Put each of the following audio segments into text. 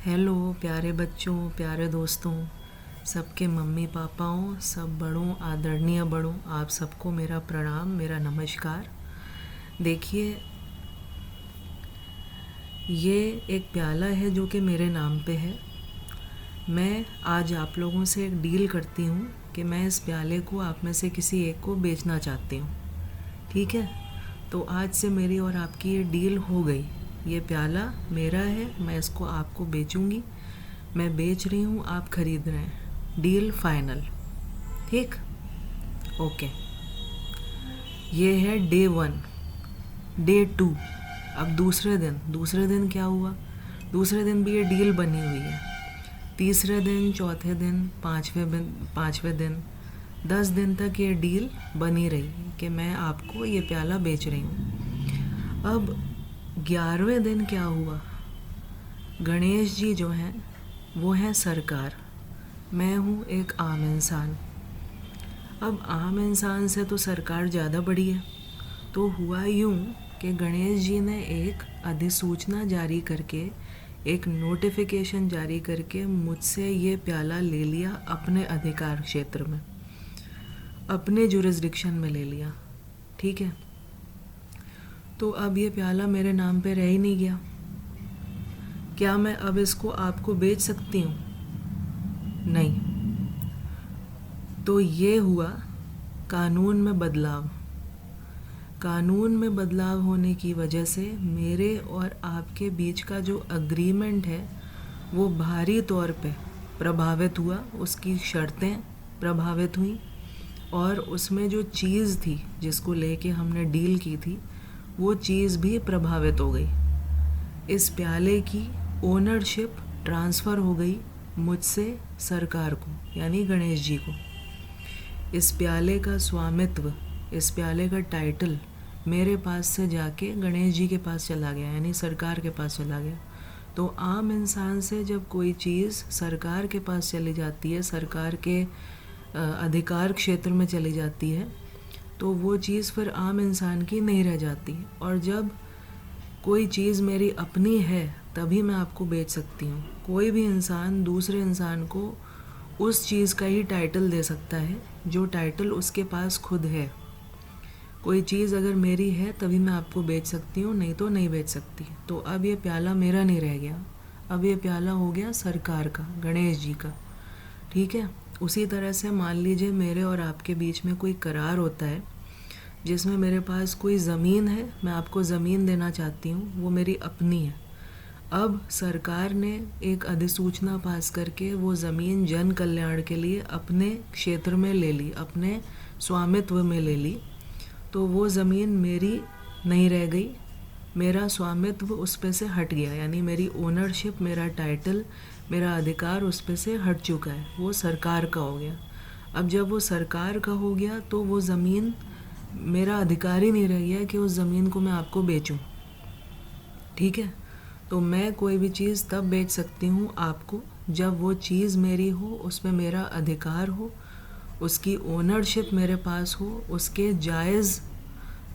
Hello प्यारे बच्चों, प्यारे दोस्तों, सबके मम्मी पापाओं, सब बड़ों, आदरणीय बड़ों, आप सबको मेरा प्रणाम, मेरा नमस्कार। देखिए, ये एक प्याला है जो कि मेरे नाम पे है। मैं आज आप लोगों से एक डील करती हूँ कि मैं इस प्याले को आप में से किसी एक को बेचना चाहती हूँ। ठीक है, तो आज से मेरी और आपकी ये डील हो गई। ये प्याला मेरा है, मैं इसको आपको बेचूंगी। मैं बेच रही हूँ, आप खरीद रहे हैं। Deal final. ठीक, ओके। ये है डे 1। डे 2, अब दूसरे दिन क्या हुआ? दूसरे दिन भी ये डील बनी हुई है। तीसरे दिन, चौथे दिन, पाँचवें दिन 10 दिन तक ये डील बनी रही कि मैं आपको ये प्याला बेच रही हूँ। अब 11वें दिन क्या हुआ? गणेश जी जो हैं वो हैं सरकार, मैं हूँ एक आम इंसान। अब आम इंसान से तो सरकार ज़्यादा बड़ी है। तो हुआ यूँ कि गणेश जी ने एक अधिसूचना जारी करके, एक नोटिफिकेशन जारी करके मुझसे ये प्याला ले लिया, अपने अधिकार क्षेत्र में, अपने जुरिस्डिक्शन में ले लिया। ठीक है, तो अब ये प्याला मेरे नाम पे रह ही नहीं गया। क्या मैं अब इसको आपको बेच सकती हूँ? नहीं। तो ये हुआ कानून में बदलाव। कानून में बदलाव होने की वजह से मेरे और आपके बीच का जो अग्रीमेंट है वो भारी तौर पे प्रभावित हुआ, उसकी शर्तें प्रभावित हुई, और उसमें जो चीज़ थी जिसको लेके हमने डील की थी वो चीज़ भी प्रभावित हो गई। इस प्याले की ओनरशिप ट्रांसफ़र हो गई मुझसे सरकार को, यानी गणेश जी को। इस प्याले का स्वामित्व, इस प्याले का टाइटल मेरे पास से जाके गणेश जी के पास चला गया, यानी सरकार के पास चला गया। तो आम इंसान से जब कोई चीज़ सरकार के पास चली जाती है, सरकार के अधिकार क्षेत्र में चली जाती है, तो वो चीज़ फिर आम इंसान की नहीं रह जाती। और जब कोई चीज़ मेरी अपनी है तभी मैं आपको बेच सकती हूँ। कोई भी इंसान दूसरे इंसान को उस चीज़ का ही टाइटल दे सकता है जो टाइटल उसके पास खुद है। कोई चीज़ अगर मेरी है तभी मैं आपको बेच सकती हूँ, नहीं तो नहीं बेच सकती। तो अब ये प्याला मेरा नहीं रह गया, अब ये प्याला हो गया सरकार का, गणेश जी का। ठीक है, उसी तरह से मान लीजिए मेरे और आपके बीच में कोई करार होता है जिसमें मेरे पास कोई ज़मीन है, मैं आपको ज़मीन देना चाहती हूँ, वो मेरी अपनी है। अब सरकार ने एक अधिसूचना पास करके वो ज़मीन जन कल्याण के लिए अपने क्षेत्र में ले ली, अपने स्वामित्व में ले ली। तो वो ज़मीन मेरी नहीं रह गई, मेरा स्वामित्व उस पे से हट गया, यानी मेरी ओनरशिप, मेरा टाइटल, मेरा अधिकार उस पे से हट चुका है, वो सरकार का हो गया। अब जब वो सरकार का हो गया तो वो ज़मीन, मेरा अधिकार ही नहीं रह गया कि उस ज़मीन को मैं आपको बेचूं। ठीक है, तो मैं कोई भी चीज़ तब बेच सकती हूँ आपको जब वो चीज़ मेरी हो, उसमें मेरा अधिकार हो, उसकी ओनरशिप मेरे पास हो, उसके जायज़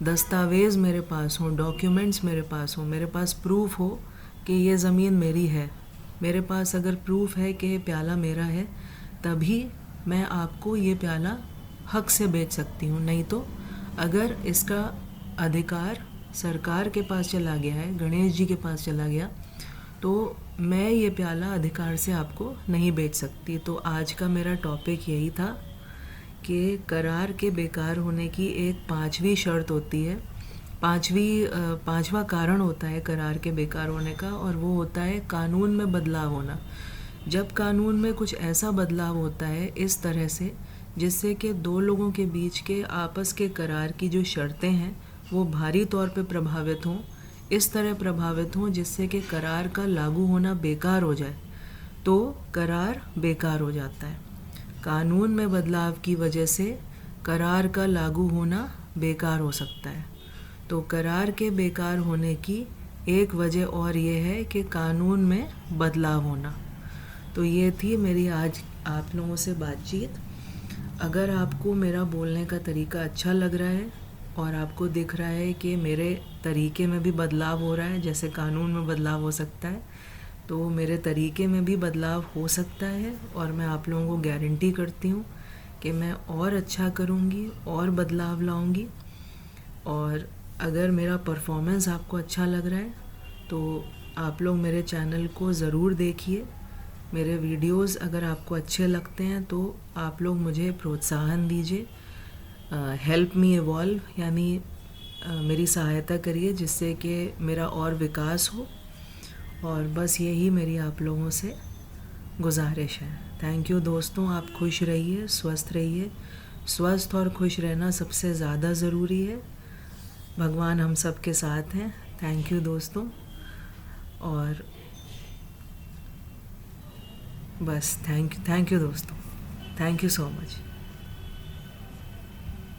दस्तावेज़ मेरे पास हों, डॉक्यूमेंट्स मेरे पास हों, मेरे पास प्रूफ हो कि ये ज़मीन मेरी है। मेरे पास अगर प्रूफ है कि ये प्याला मेरा है तभी मैं आपको ये प्याला हक से बेच सकती हूँ। नहीं तो अगर इसका अधिकार सरकार के पास चला गया है, गणेश जी के पास चला गया, तो मैं ये प्याला अधिकार से आपको नहीं बेच सकती। तो आज का मेरा टॉपिक यही था कि करार के बेकार होने की एक 5वीं शर्त होती है, पांचवा कारण होता है करार के बेकार होने का, और वो होता है कानून में बदलाव होना। जब कानून में कुछ ऐसा बदलाव होता है इस तरह से जिससे कि दो लोगों के बीच के आपस के करार की जो शर्तें हैं वो भारी तौर पे प्रभावित हों, इस तरह प्रभावित हों जिससे कि करार का लागू होना बेकार हो जाए, तो करार बेकार हो जाता है। कानून में बदलाव की वजह से करार का लागू होना बेकार हो सकता है। तो करार के बेकार होने की एक वजह और ये है कि कानून में बदलाव होना। तो ये थी मेरी आज आप लोगों से बातचीत। अगर आपको मेरा बोलने का तरीका अच्छा लग रहा है और आपको दिख रहा है कि मेरे तरीके में भी बदलाव हो रहा है, जैसे कानून में बदलाव हो सकता है, तो मेरे तरीके में भी बदलाव हो सकता है और मैं आप लोगों को गारंटी करती हूँ कि मैं और अच्छा करूँगी और बदलाव लाऊँगी। और अगर मेरा परफॉर्मेंस आपको अच्छा लग रहा है तो आप लोग मेरे चैनल को ज़रूर देखिए। मेरे वीडियोस अगर आपको अच्छे लगते हैं तो आप लोग मुझे प्रोत्साहन दीजिए, हेल्प मी इवॉल्व, यानी मेरी सहायता करिए जिससे कि मेरा और विकास हो। और बस यही मेरी आप लोगों से गुजारिश है। थैंक यू दोस्तों, आप खुश रहिए, स्वस्थ रहिए। स्वस्थ और खुश रहना सबसे ज़्यादा ज़रूरी है। भगवान हम सब के साथ हैं। थैंक यू दोस्तों, और बस थैंक यू दोस्तों, थैंक यू सो मच।